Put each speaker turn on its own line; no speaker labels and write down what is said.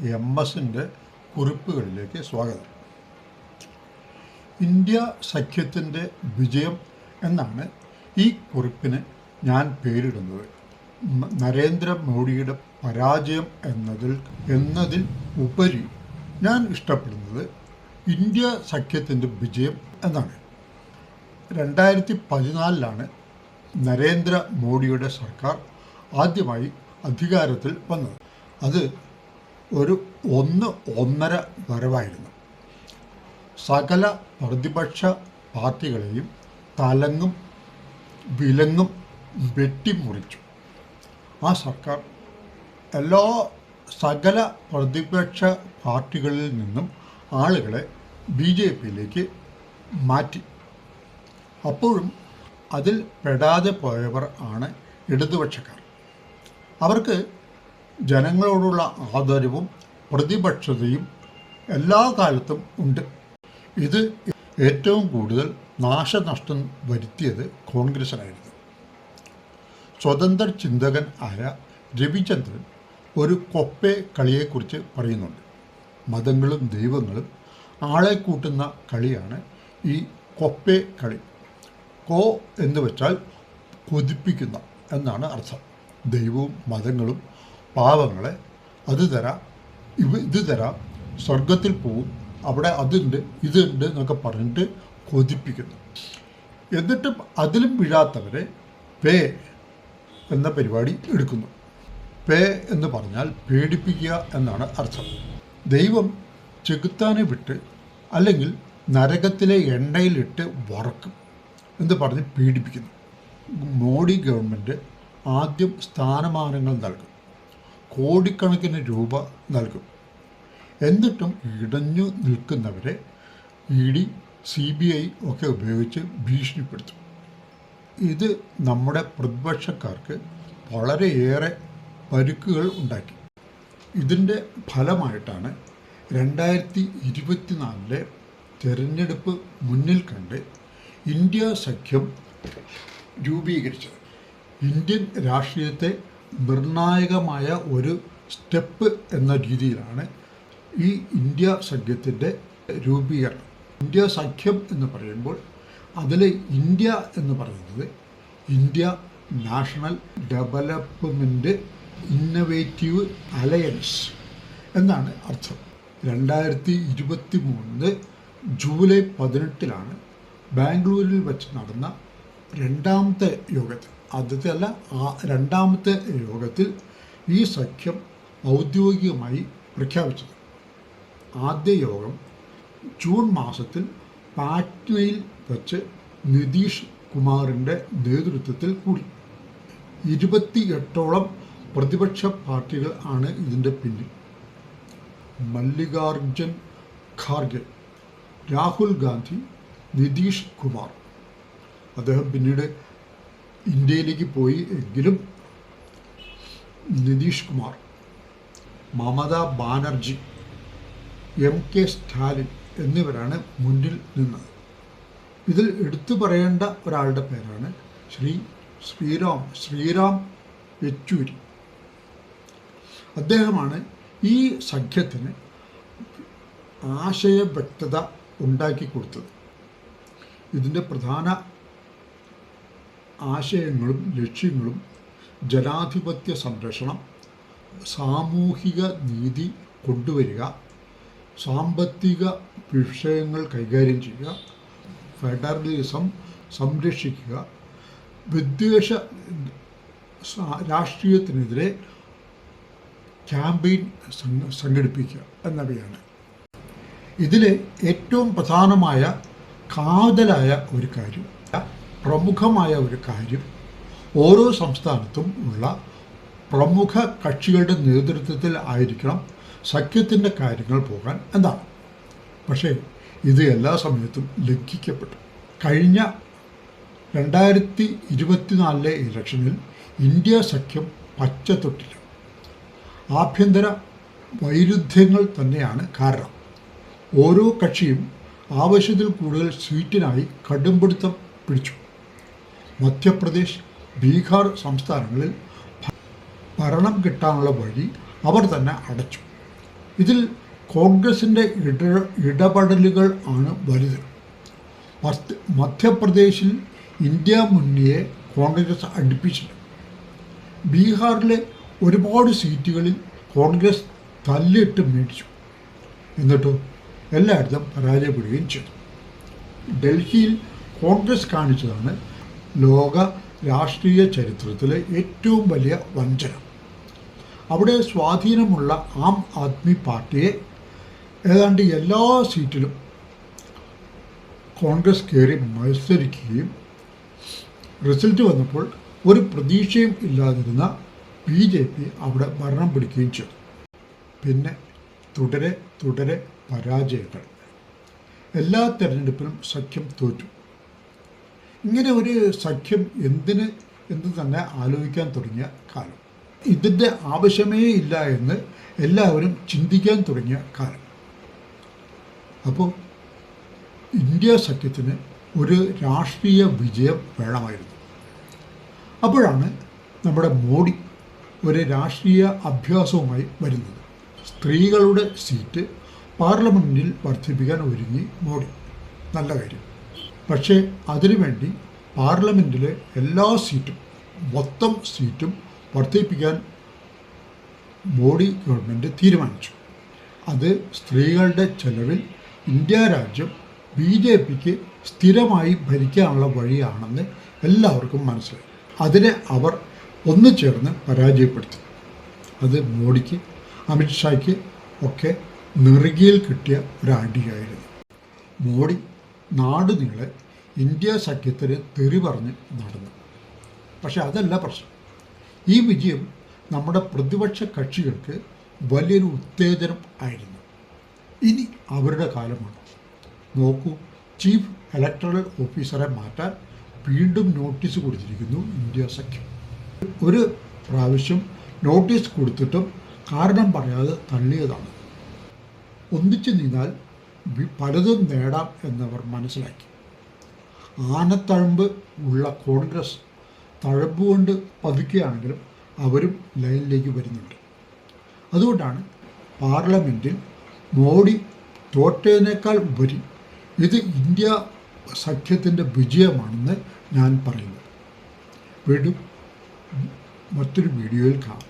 MS-ൻ്റെ കുറിപ്പുകളിലേക്ക് സ്വാഗതം. ഇന്ത്യ സഖ്യത്തിൻ്റെ വിജയം എന്നാണ് ഈ കുറിപ്പിന് ഞാൻ പേരിടുന്നത്. നരേന്ദ്രമോദിയുടെ പരാജയം എന്നതിൽ ഉപരി ഞാൻ ഇഷ്ടപ്പെടുന്നത് ഇന്ത്യ സഖ്യത്തിൻ്റെ വിജയം എന്നാണ്. 2014 നരേന്ദ്രമോദിയുടെ സർക്കാർ ആദ്യമായി അധികാരത്തിൽ വന്നത്. അത് ഒരു 1.5 വരവായിരുന്നു. സകല പ്രതിപക്ഷ പാർട്ടികളെയും തലങ്ങും വിലങ്ങും വെട്ടിമുറിച്ചു. ആ സർക്കാർ സകല പ്രതിപക്ഷ പാർട്ടികളിൽ നിന്നും ആളുകളെ BJPയിലേക്ക് മാറ്റി. അപ്പോഴും അതിൽ പെടാതെ പോയവർ ആണ് ഇടതുപക്ഷക്കാർ. അവർക്ക് ജനങ്ങളോടുള്ള ആദരവും പ്രതിപക്ഷതയും എല്ലാ കാലത്തും ഉണ്ട്. ഇത് ഏറ്റവും കൂടുതൽ നാശനഷ്ടം വരുത്തിയത് കോൺഗ്രസിനായിരുന്നു. സ്വതന്ത്ര ചിന്തകൻ ആയ രവിചന്ദ്രൻ ഒരു കൊപ്പെ കളിയെക്കുറിച്ച് പറയുന്നുണ്ട്. മതങ്ങളും ദൈവങ്ങളും ആളെ കൂട്ടുന്ന കളിയാണ് ഈ കൊപ്പെ കളി. കോ എന്ന് വെച്ചാൽ കൊതിപ്പിക്കുന്ന എന്നാണ് അർത്ഥം. ദൈവവും മതങ്ങളും പാവങ്ങളെ ഇത് തരാം, സ്വർഗത്തിൽ പോവും, അവിടെ അതുണ്ട് ഇതുണ്ട് എന്നൊക്കെ പറഞ്ഞിട്ട് കൊതിപ്പിക്കുന്നു. എന്നിട്ടും അതിലും വീഴാത്തവരെ പേ എന്ന പരിപാടി എടുക്കുന്നു. പേ എന്ന് പറഞ്ഞാൽ പേടിപ്പിക്കുക എന്നാണ് അർത്ഥം. ദൈവം ചെകുത്താനെ വിട്ട് അല്ലെങ്കിൽ നരകത്തിലെ എണ്ണയിലിട്ട് വറക്കും എന്ന് പറഞ്ഞ് പീഡിപ്പിക്കുന്നു. മോഡി ഗവൺമെൻറ് ആദ്യം സ്ഥാനമാനങ്ങൾ നൽകും, കോടിക്കണക്കിന് രൂപ നൽകും. എന്നിട്ടും ഇടഞ്ഞു നിൽക്കുന്നവരെ ED, CBI ഒക്കെ ഉപയോഗിച്ച് ഭീഷണിപ്പെടുത്തും. ഇത് നമ്മുടെ പ്രതിപക്ഷക്കാർക്ക് വളരെയേറെ പരുക്കുകൾ ഉണ്ടാക്കി. ഇതിൻ്റെ ഫലമായിട്ടാണ് 2024 തെരഞ്ഞെടുപ്പ് മുന്നിൽ കണ്ട് ഇന്ത്യ സഖ്യം രൂപീകരിച്ചത്. ഇന്ത്യൻ രാഷ്ട്രീയത്തെ നിർണായകമായ ഒരു സ്റ്റെപ്പ് എന്ന രീതിയിലാണ് ഈ ഇന്ത്യ സഖ്യത്തിൻ്റെ രൂപീകരണം. ഇന്ത്യ സഖ്യം എന്ന് പറയുമ്പോൾ അതിൽ ഇന്ത്യ എന്ന് പറയുന്നത് India national development innovative alliance എന്നാണ് അർത്ഥം. 2023 ജൂലൈ 18 ബാംഗ്ലൂരിൽ വെച്ച് നടന്ന രണ്ടാമത്തെ യോഗത്തിൽ, ആദ്യത്തെ അല്ല, രണ്ടാമത്തെ യോഗത്തിൽ ഈ സഖ്യം ഔദ്യോഗികമായി പ്രഖ്യാപിച്ചത്. ആദ്യ യോഗം ജൂൺ മാസത്തിൽ പാറ്റ്നയിൽ വെച്ച് നിതീഷ് കുമാറിൻ്റെ നേതൃത്വത്തിൽ കൂടി. 28ഓളം പ്രതിപക്ഷ പാർട്ടികൾ ആണ് ഇതിൻ്റെ പിന്നിൽ. മല്ലികാർജുൻ ഖാർഗെ, രാഹുൽ ഗാന്ധി, നിതീഷ് കുമാർ, അദ്ദേഹം പിന്നീട് ഇന്ത്യയിലേക്ക് പോയി എങ്കിലും നിതീഷ് കുമാർ, മമതാ ബാനർജി, MK സ്റ്റാലിൻ എന്നിവരാണ് മുന്നിൽ നിന്നത്. ഇതിൽ എടുത്തു പറയേണ്ട ഒരാളുടെ പേരാണ് ശ്രീറാം യെച്ചൂരി. അദ്ദേഹമാണ് ഈ സഖ്യത്തിന് ആശയവ്യക്തത ഉണ്ടാക്കി കൊടുത്തത്. ഇതിൻ്റെ പ്രധാന ആശയങ്ങളും ലക്ഷ്യങ്ങളും ജനാധിപത്യ സംരക്ഷണം, സാമൂഹിക നീതി കൊണ്ടുവരിക, സാമ്പത്തിക വിഷയങ്ങൾ കൈകാര്യം ചെയ്യുക, ഫെഡറലിസം സംരക്ഷിക്കുക, വിദ്വേഷ രാഷ്ട്രീയത്തിനെതിരെ ക്യാമ്പയിൻ സംഘടിപ്പിക്കുക എന്നിവയാണ്. ഇതിലെ ഏറ്റവും പ്രധാനമായ കാതലായ ഒരു കാര്യം, പ്രമുഖമായ ഒരു കാര്യം, ഓരോ സംസ്ഥാനത്തും ഉള്ള പ്രമുഖ കക്ഷികളുടെ നേതൃത്വത്തിൽ ആയിരിക്കണം സഖ്യത്തിൻ്റെ കാര്യങ്ങൾ പോകാൻ എന്നാണ്. പക്ഷേ ഇത് എല്ലാ സമയത്തും ലംഘിക്കപ്പെട്ടു. കഴിഞ്ഞ 2024 ഇലക്ഷനിൽ ഇന്ത്യ സഖ്യം പച്ചത്തൊട്ടില്ല. ആഭ്യന്തര വൈരുദ്ധ്യങ്ങൾ തന്നെയാണ് കാരണം. ഓരോ കക്ഷിയും ആവശ്യത്തിൽ കൂടുതൽ സീറ്റിനായി കടുംപിടുത്തം പിടിച്ചു. മധ്യപ്രദേശ്, ബീഹാർ സംസ്ഥാനങ്ങളിൽ ഭരണം കിട്ടാനുള്ള വഴി അവർ തന്നെ അടച്ചു. ഇതിൽ കോൺഗ്രസിൻ്റെ ഇടപെടലുകൾ ആണ് വലുത്. മധ്യപ്രദേശിൽ ഇന്ത്യ മുന്നണിയെ കോൺഗ്രസ് അടുപ്പിച്ചില്ല. ബീഹാറിലെ ഒരുപാട് സീറ്റുകളിൽ കോൺഗ്രസ് തല്ലിട്ട് മേടിച്ചു. എന്നിട്ടോ എല്ലായിടത്തും പരാജയപ്പെടുകയും ചെയ്തു. ഡൽഹിയിൽ കോൺഗ്രസ് കാണിച്ചതാണ് ലോക രാഷ്ട്രീയ ചരിത്രത്തിലെ ഏറ്റവും വലിയ വഞ്ചന. അവിടെ സ്വാധീനമുള്ള ആം ആദ്മി പാർട്ടിയെ ഏതാണ്ട് എല്ലാ സീറ്റിലും കോൺഗ്രസ് കയറി മത്സരിക്കുകയും റിസൾട്ട് വന്നപ്പോൾ ഒരു പ്രതീക്ഷയും ഇല്ലാതിരുന്ന BJP അവിടെ ഭരണം പിടിക്കുകയും ചെയ്തു. പിന്നെ തുടരെ പരാജയങ്ങൾ. എല്ലാ തെരഞ്ഞെടുപ്പിലും സഖ്യം തോറ്റു. ഇങ്ങനെ ഒരു സഖ്യം എന്ന് തന്നെ ആലോചിക്കാൻ തുടങ്ങിയ കാലം, ഇതിൻ്റെ ആവശ്യമേ ഇല്ല എന്ന് എല്ലാവരും ചിന്തിക്കാൻ തുടങ്ങിയ കാലം. അപ്പോൾ ഇന്ത്യ സഖ്യത്തിന് ഒരു രാഷ്ട്രീയ വിജയം വേണമായിരുന്നു. അപ്പോഴാണ് നമ്മുടെ മോഡി ഒരു രാഷ്ട്രീയ അഭ്യാസവുമായി വരുന്നത്. സ്ത്രീകളുടെ സീറ്റ് പാർലമെൻറ്റിൽ വർദ്ധിപ്പിക്കാൻ ഒരുങ്ങി മോഡി. നല്ല കാര്യം. പക്ഷേ അതിനുവേണ്ടി പാർലമെൻറ്റിലെ എല്ലാ സീറ്റും, മൊത്തം സീറ്റും വർദ്ധിപ്പിക്കാൻ മോഡി ഗവൺമെൻറ് തീരുമാനിച്ചു. അത് സ്ത്രീകളുടെ ചെലവിൽ ഇന്ത്യ രാജ്യം BJPക്ക് സ്ഥിരമായി ഭരിക്കാനുള്ള വഴിയാണെന്ന് എല്ലാവർക്കും മനസ്സിലായി. അതിനെ അവർ ഒന്നു ചേർന്ന് പരാജയപ്പെടുത്തി. അത് മോഡിക്ക്, അമിത്ഷായ്ക്ക് ഒക്കെ നെറുകയിൽ കിട്ടിയ ഒരു അടിയായിരുന്നു. മോഡി നാടുനീളെ ഇന്ത്യ സഖ്യത്തിന് തെറി പറഞ്ഞ് നടന്നു. പക്ഷെ അതല്ല പ്രശ്നം. ഈ വിജയം നമ്മുടെ പ്രതിപക്ഷ കക്ഷികൾക്ക് വലിയൊരു ഉത്തേജനം ആയിരുന്നു. ഇനി അവരുടെ കാലമാണ്. നോക്കൂ, ചീഫ് ഇലക്ടറൽ ഓഫീസറെ മാറ്റാൻ വീണ്ടും നോട്ടീസ് കൊടുത്തിരിക്കുന്നു ഇന്ത്യ സഖ്യം. ഒരു പ്രാവശ്യം നോട്ടീസ് കൊടുത്തിട്ടും കാരണം പറയാതെ തള്ളിയതാണ്. ഒന്നിച്ചു നിന്നാൽ പലതും നേടാം എന്നവർ മനസ്സിലാക്കി. ആനത്തഴമ്പ് ഉള്ള കോൺഗ്രസ് തഴമ്പുകൊണ്ട് പതുക്കുകയാണെങ്കിലും അവരും ലൈനിലേക്ക് വരുന്നുണ്ട്. അതുകൊണ്ടാണ് പാർലമെൻറ്റിൽ മോഡി തോറ്റതിനേക്കാൾ ഉപരി ഇത് ഇന്ത്യ സഖ്യത്തിൻ്റെ വിജയമാണെന്ന് ഞാൻ പറയുന്നത്. വീണ്ടും മറ്റൊരു വീഡിയോയിൽ കാണാം.